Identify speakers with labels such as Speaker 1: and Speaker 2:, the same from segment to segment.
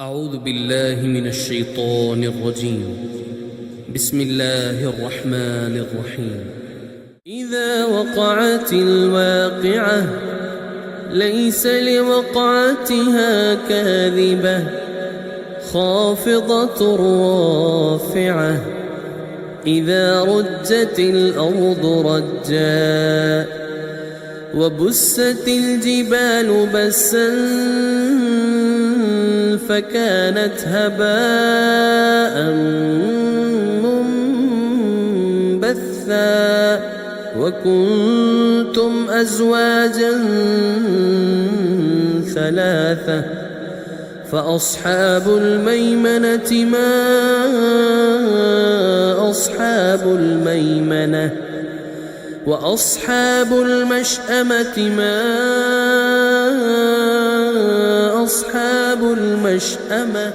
Speaker 1: أعوذ بالله من الشيطان الرجيم. بسم الله الرحمن الرحيم. إذا وقعت الواقعة ليس لوقعتها كاذبة خافضة رافعة إذا رجت الأرض رجا وبست الجبال بسا فكانت هباء منبثا وكنتم أزواجا ثلاثة فأصحاب الميمنة ما أصحاب الميمنة وأصحاب المشأمة ما أصحاب المشأمة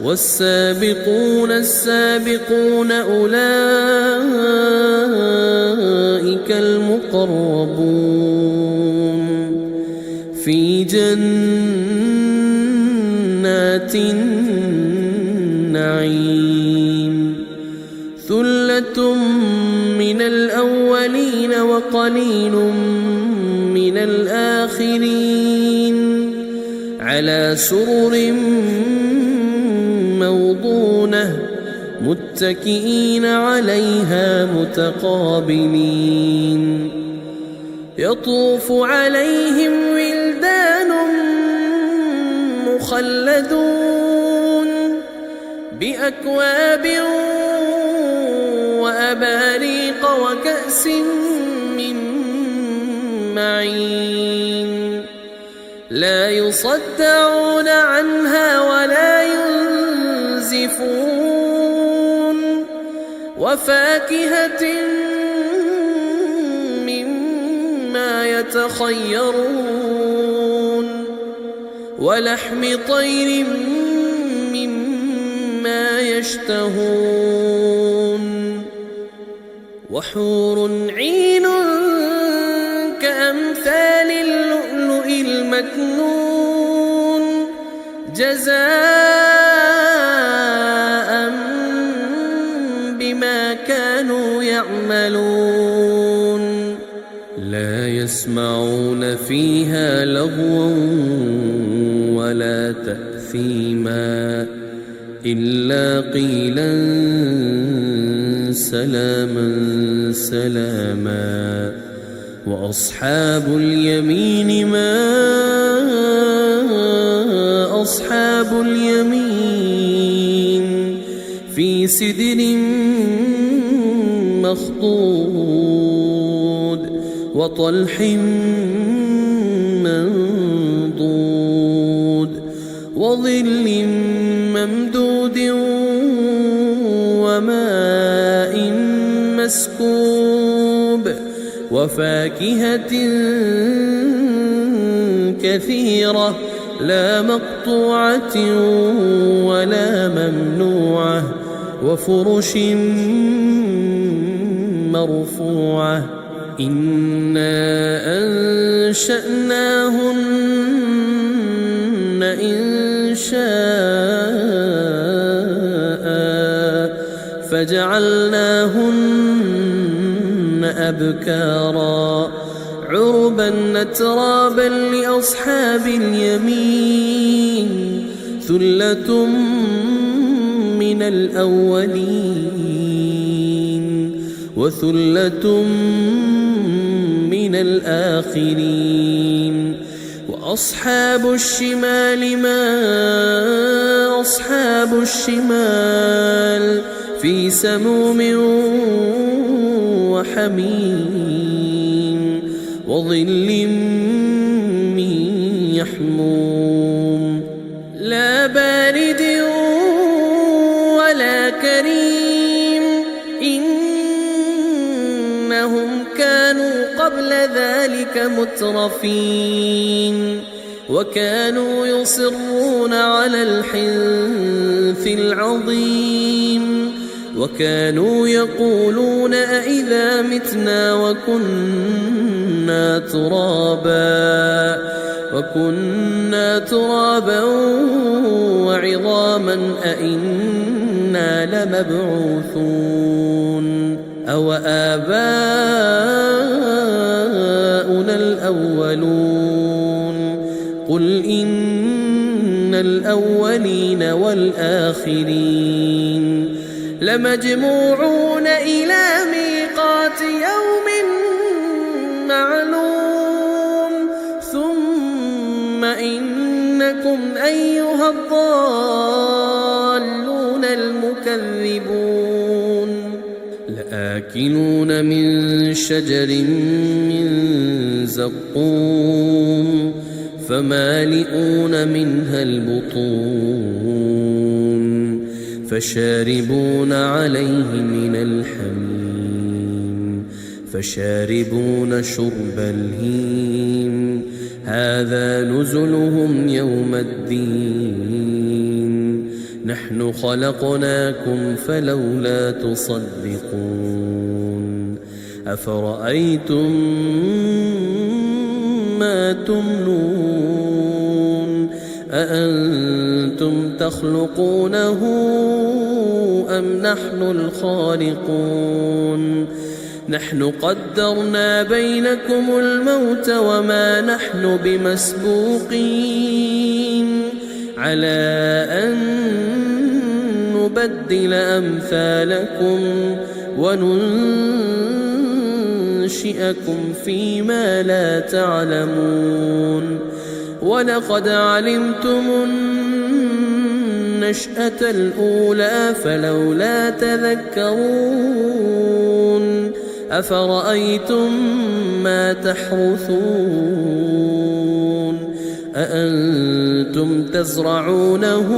Speaker 1: والسابقون السابقون أولئك المقربون في جنات النعيم ثلة من الأولين وقليل من الآخرين على سرر موضونة متكئين عليها متقابلين يطوف عليهم ولدان مخلدون بأكواب وأباريق وكأس من معين لا يصدعون عنها ولا ينزفون وفاكهة مما يتخيرون ولحم طير مما يشتهون وحور عين كأمثال اللؤلؤ المكنون جزاء بما كانوا يعملون لا يسمعون فيها لغوا ولا تأثيما إلا قيلا سلاما سلاما وأصحاب اليمين ما أصحاب اليمين في سدر مخضود وطلح منضود وظل ممدود وماء مسكوب وفاكهة كثيرة لا مقطوعة ولا ممنوعة وفرش مرفوعة إنا أنشأناهن إنشاء فجعلناهن أبكارا عربا أترابا لأصحاب اليمين ثلة من الأولين وثلة من الآخرين وأصحاب الشمال ما أصحاب الشمال في سموم وحميم وظل من يحموم لا بارد ولا كريم إنهم كانوا قبل ذلك مترفين وكانوا يصرون على الحنث العظيم وكانوا يقولون أئذا متنا وكنا ترابا عظاما أئنا لمبعوثون أو آباؤنا الأولون قل إن الأولين والآخرين لمجموعون إلى ميقات يوم معلوم ثم إنكم أيها الضالون المكذبون لآكلون من شجر من زقوم فمالئون منها البطون فشاربون عليه من الحميم فشاربون شرب الهيم هذا نزلهم يوم الدين نحن خلقناكم فلولا تصدقون أفرأيتم ما تمنون أأنتم تخلقونه أم نحن الخالقون نحن قدرنا بينكم الموت وما نحن بمسبوقين على أن نبدل أمثالكم وننشئكم فيما لا تعلمون ولقد علمتم النشأة الأولى فلولا تذكرون أفرأيتم ما تحرثون أأنتم تزرعونه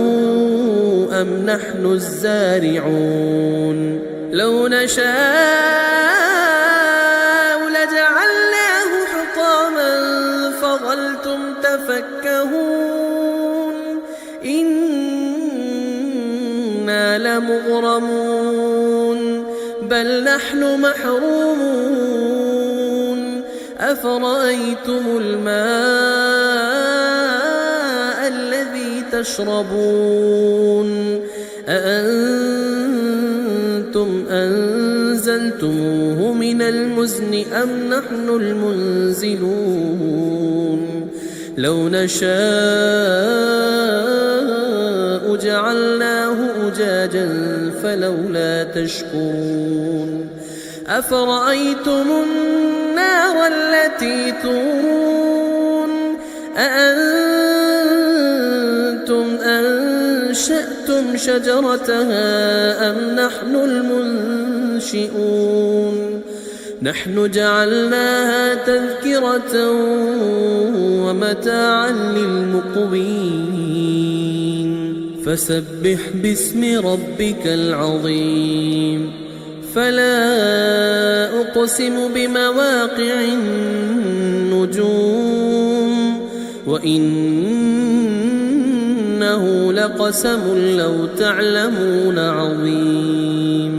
Speaker 1: أم نحن الزارعون لو نشاء لجعلناه حطاما فظلتم تفكهون إنا لمغرمون بل نحن محرومون أفرأيتم الماء الذي تشربون أأنتم أنزلتموه من المزن أم نحن المنزلون لو نشاء جعلناه أجاجا فلولا تشكرون أفرأيتم النار التي تورون أأنتم أنشأتم شجرتها أم نحن المنشئون نحن جعلناها تذكرة ومتاعا للمقوين فسبح باسم ربك العظيم فلا أقسم بمواقع النجوم وإنه لقسم لو تعلمون عظيم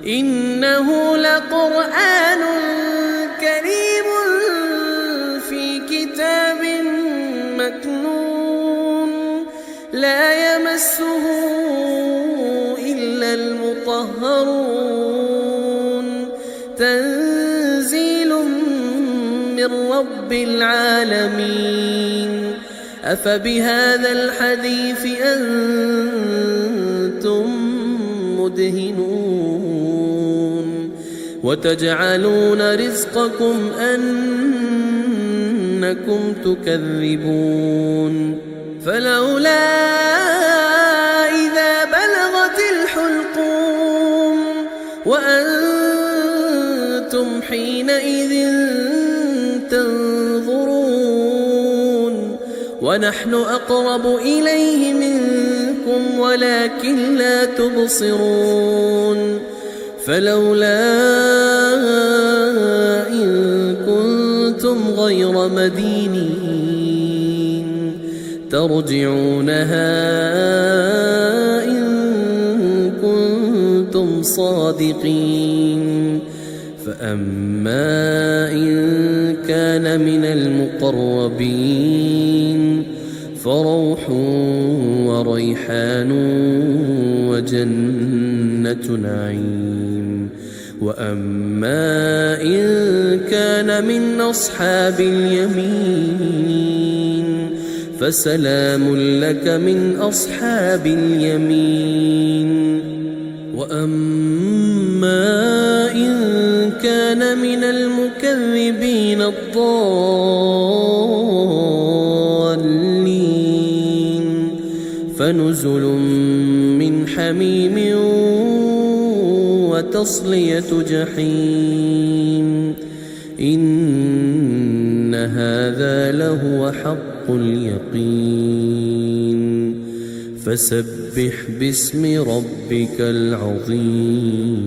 Speaker 1: إنه لقرآن كريم في كتاب مكنون لا يمسه إلا المطهرون تنزيل من رب العالمين أفبهذا الحديث أنتم مدهنون وتجعلون رزقكم أنكم تكذبون فلولا إذا بلغت الحلقوم وأنتم حينئذ تنظرون ونحن أقرب إليه منكم ولكن لا تبصرون فلولا إن كنتم غير مدينين ترجعونها إن كنتم صادقين فأما إن كان من المقربين فروح وريحان وجنة نعيم. وأما إن كان من أصحاب اليمين فسلام لك من أصحاب اليمين. وأما إن كان من المكذبين الضالين فنزل من حميم وتصلية جحيم. إن هذا لهو حق اليقين. فسبح باسم ربك العظيم.